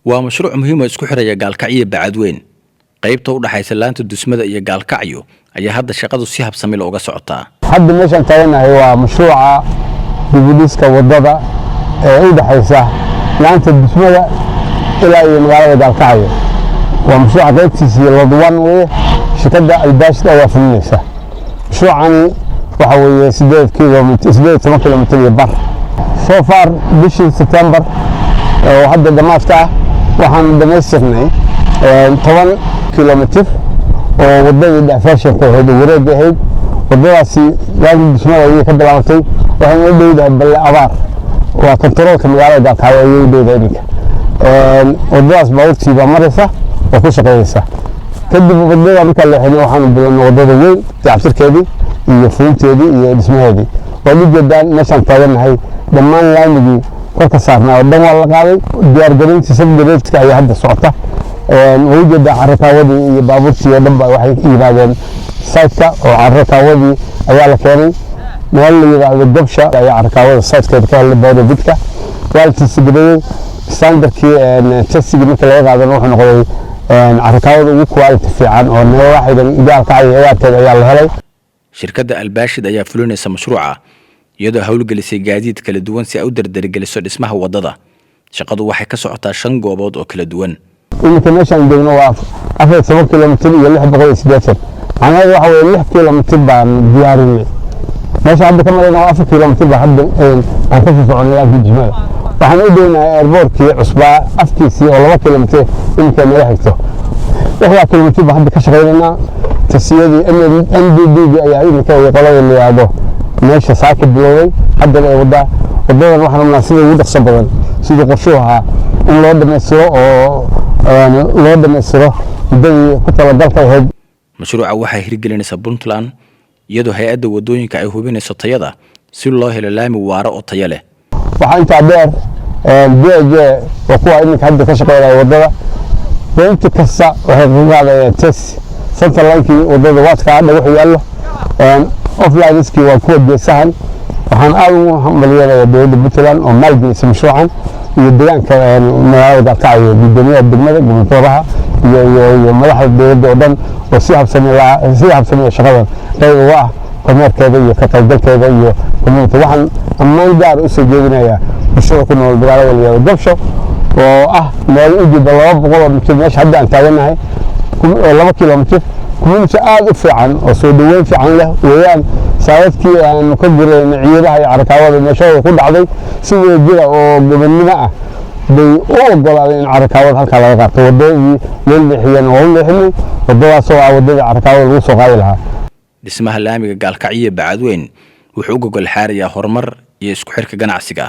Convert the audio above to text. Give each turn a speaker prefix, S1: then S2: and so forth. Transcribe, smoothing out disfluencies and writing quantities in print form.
S1: ومشروع مهم isku xiraya gaalkacyo bacadweyn qaybta u dhaxaysa laanta dusmada iyo gaalkacyo ayaa hadda shaqadu si habsami looga socotaa.
S2: hadda meeshan taaganahay waa mashruuca dibudhiska wadada ee u dhaxaysa laanta dusmada ilaa iyo magaalada gaalkacyo. waa mashruuca qaybtiisa lodwan weeye shirkadda Albaashid ayaa fulinaysa. mashruucani waxa weeye 8 kilomitir iyo bar. so far bishii September oo hadda dhamaadka waxaan dhamaystirnay 10 kilomitir oo wadadii dhaafashan ku ahayd wareeg ahayd. wadadaasi laanta dusmada ayay ka bilaabtay waxayna u dhowdahay balle abaar waa kontaroolka magaalada gaalkacyo ayay u dhowdahay iminka. wadadaas baabuurtii baa maraysa oo ku shaqeynaysa. kadib wadada marka la xidhay waxaan bilownay wadada weyn dayactirkeedii iyo fulinteedii iyo dhismaheedii. waa ujeedaan meeshaan taaganahay dhammaan laamigii korka saarnaa oo dhan waa la qaaday. diyaargarintii sabdareedka ayaa hadda socota. waa ujeedaa carrakaawadii iyo baabuurtii oo dhan waxay yimaadeen saytka oo carrakaawadii ayaa la keenay. meel la yiraahdo gabsha ayaa carrakaawada saytkeeda ka helay bawda bidka waa la tisgareeyay. standardkii testiga marka laga qaadana wuxuu noqday carrakaawada ugu quality fiican oo waaxidan gaalkacyo ciyaarteeda ayaa la helay.
S1: shirkadda Albaashid ayaa fulinaysa mashruuca iyadoo hawlgelisay gaadiid kala duwan si ay u dardargeliso dhismaha wadada. shaqadu waxay ka socotaa 5 goobood oo kala duwan.
S2: iminka meeshaan joogno waa 14 kilomitir iyo 680. macnaheedu waxa weeye 6 kilomitir baan diyaarinay. meesha hadda ka marayna waa 4 kilomitir baa hadda aan ka soo soconay laanta dusmada. waxaan u doonayaa airportkii cusbaa afkiisii oo 2 kilomitir iminka naga xigto. 6 kilomitir baa hadda ka shaqeynaynaa. tasiyadii MDD ayaa iminka ay qolada leeyahay meesha saaka bilowday haddana ay wadadan waxaan rabnaa sida ugu dhaqso badan sida qorshuhu ahaa in loo dhameystiro muddadii ku talagalka ahayd.
S1: mashruuca waxay hirgelinaysaa Puntland iyadoo hay'adda wadooyinka ay hubinayso tayada si loo helo laami waara oo tayo leh.
S2: waxaa intaa dheer BJ oo kuwa iminka hadda ka shaqeynaya wadada inta kasta waxay qaadayaan test centerline wadada waadka hadda wuxuu yaallo offline-iski waa kuwa geesahan. waxaan aad ugu hambalyeeyaa dowladda Puntland oo maalgelisay mashruucan iyo deegaanka magaalada gaalkacyo guddoomiyaha degmada gobolaha iyo madaxda dowladda oo dhan oo si habsami shaqadan qayb uga ah kormeerkeeda iyo ka qaybgalkeeda iyo community. waxaan ammaan gaar u soo jeedinayaa bulshada ku nool magaalada Liyaado Gabsho oo ah meel u jida 200 mitir meesha hadda aan taaganahay 2 kilomitir community aad u fiican oo soo dhaweyn fiican leh weeyaan. saadadkii aan ka gureynay ciidaha iyo carrakaawada meeshooda ku dhacday si weejira oo gobonnimo ah bay u ogolaadeen in carrakaawada halka laga qaato. wadadii loo leexiyeen oo loo leexinay wadadaas oo wadada carrakaawada lagu soo qaadi lahaa.
S1: dhismaha laamiga gaalkacyo bacadweyn wuxuu u gogol xaarayaa horumar iyo isku xirka ganacsiga.